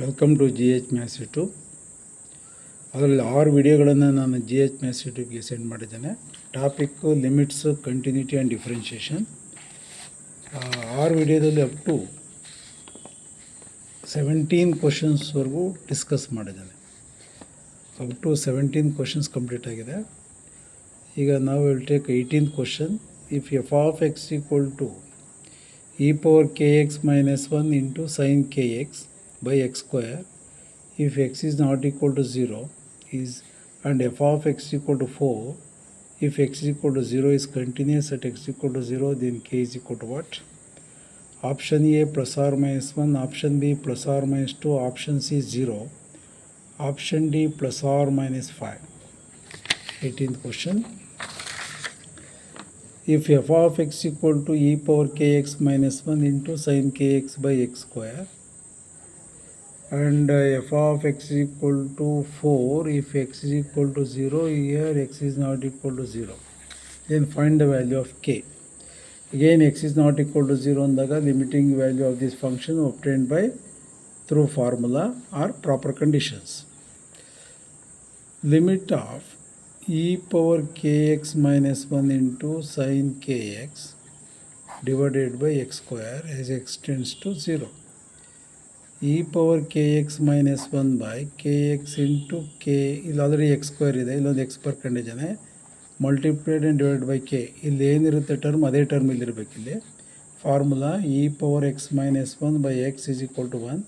Welcome to G H maths YouTube. ಅದರಲ್ಲಿ 6 ವಿಡಿಯೋಗಳನ್ನು ನಾನು ಜಿ ಎಚ್ ಮ್ಯಾಥ್ಸ್ ಯೂಟ್ಯೂಬ್ಗೆ ಸೆಂಡ್ ಮಾಡಿದ್ದೇನೆ. Topic limits, continuity and differentiation. 6 ವಿಡಿಯೋದಲ್ಲಿ ಅಪ್ ಟು 17 ಕ್ವಶನ್ಸ್ವರೆಗೂ ಡಿಸ್ಕಸ್ ಮಾಡಿದ್ದೇನೆ. ಅಪ್ ಟು 17 ಕ್ವಶನ್ಸ್ ಕಂಪ್ಲೀಟ್ ಆಗಿದೆ. ಈಗ ನಾವು will take 18th question. If F of X equal to e power kx minus 1 into sin kx by x square if x is not equal to 0 is and f of x equal to 4 if x is equal to 0 is continuous at x equal to 0, then k is equal to what? Option A plus or minus 1, option B plus or minus 2, option C 0, option D plus or minus 5. 18th question. If f of x equal to e power kx minus 1 into sin kx by x square and f of x equal to 4 if x is equal to 0, here x is not equal to 0, then find the value of k. Again x is not equal to 0 andaga limiting value of this function obtained by through formula or proper conditions. Limit of e power kx minus 1 into sin kx divided by x square as x tends to 0. e power kx minus 1 by kx into k, ಇಲ್ಲಿ already x square ಇದೆ, ಇಲ್ಲೊಂದು x per ಕಂಡಿದ್ದಾನೆ, multiplied and divide by k. ಇಲ್ಲಿ ಏನಿರುತ್ತೆ term ಅದೇ term ಇಲ್ಲಿರಬೇಕು. ಇಲ್ಲಿ formula e power x minus 1 by x is equal to 1.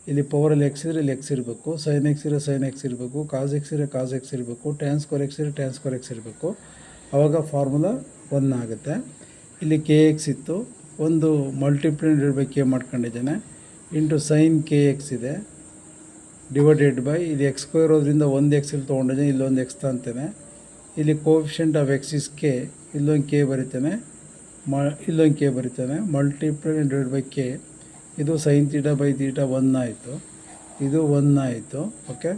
ಇಲ್ಲಿ ಪವರಲ್ಲಿ ಎಕ್ಸ್ ಇದ್ರೆ ಇಲ್ಲಿ ಎಕ್ಸ್ ಇರಬೇಕು, ಸೈನ್ ಎಕ್ಸ್ ಇರೋ ಸೈನ್ ಎಕ್ಸ್ ಇರಬೇಕು, ಕಾಸ್ ಎಕ್ಸ್ ಇರೋ ಕಾಸ್ ಎಕ್ಸ್ ಇರಬೇಕು, ಟ್ಯಾನ್ ಸ್ಕ್ವೇರ್ ಎಕ್ಸ್ ಇರೋ ಟ್ಯಾನ್ ಸ್ಕ್ವೇರ್ ಎಕ್ಸ್ ಇರಬೇಕು. ಆವಾಗ ಫಾರ್ಮುಲಾ 1 ಆಗುತ್ತೆ. ಇಲ್ಲಿ ಕೆ ಎಕ್ಸ್ ಇತ್ತು, ಒಂದು ಮಲ್ಟಿಪ್ಲೈ ಡಿವೈಡ್ ಬೈ ಕೆ ಮಾಡ್ಕೊಂಡಿದ್ದೇನೆ, ಇಂಟು ಸೈನ್ ಕೆ ಎಕ್ಸ್ ಇದೆ ಡಿವೈಡೆಡ್ ಬೈ ಇದು ಎಕ್ಸ್ ಸ್ಕ್ವೇರ್ ಹೋದ್ರಿಂದ ಒಂದು ಎಕ್ಸ್ ಇಲ್ಲಿ ತೊಗೊಂಡಿದ್ದೇನೆ, ಇಲ್ಲೊಂದು ಎಕ್ಸ್ ತಂತೇನೆ. ಇಲ್ಲಿ coefficient of x is k, ಇಲ್ಲೊಂದು ಕೆ ಬರಿತೇನೆ, ಇಲ್ಲೊಂದು ಕೆ ಬರಿತೇನೆ, ಮಲ್ಟಿಪ್ಲೈ ಡಿವೈಡ್ ಬೈ ಕೆ. ಇದು ಸೈನ್ ತೀಟಾ ಬೈ ತೀಟಾ 1 ಆಯಿತು, ಇದು 1 ಆಯಿತು. Okay,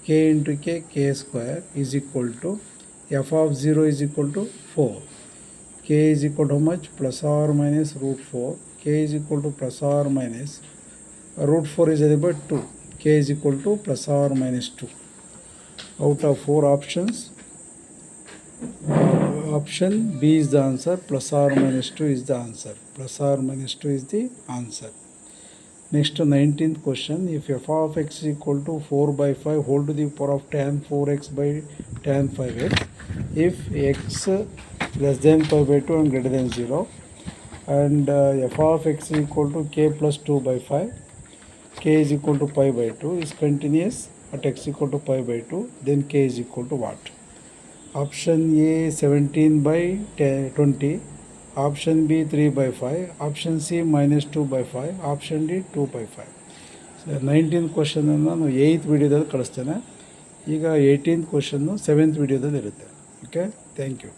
k into k, k square is equal to f of 0 is equal to 4. K is equal to much plus or minus root 4. K is equal to plus or minus root 4 is equal to 2. K is equal to plus or minus 2. Out of 4 options, option B is the answer. Plus or minus 2 is the answer. Plus or minus 2 is the answer. Next, 19th question. If f of x is equal to 4 by 5 whole to the power of tan 4x by tan 5x, if x less than pi by 2 and greater than 0, and f of x is equal to k plus 2 by 5, k is equal to pi by 2, is continuous at x equal to pi by 2, then k is equal to what? Option A 17 by 20, option B 3 by 5, option C minus 2 by 5, option D 2 by 5. So 19th question ನಾನು 8th ವಿಡಿಯೋದಲ್ಲಿ ಕಳಿಸ್ತೇನೆ. ಈಗ 18th question 7th ವಿಡಿಯೋದಲ್ಲಿ ಇರುತ್ತೆ. Okay, thank you.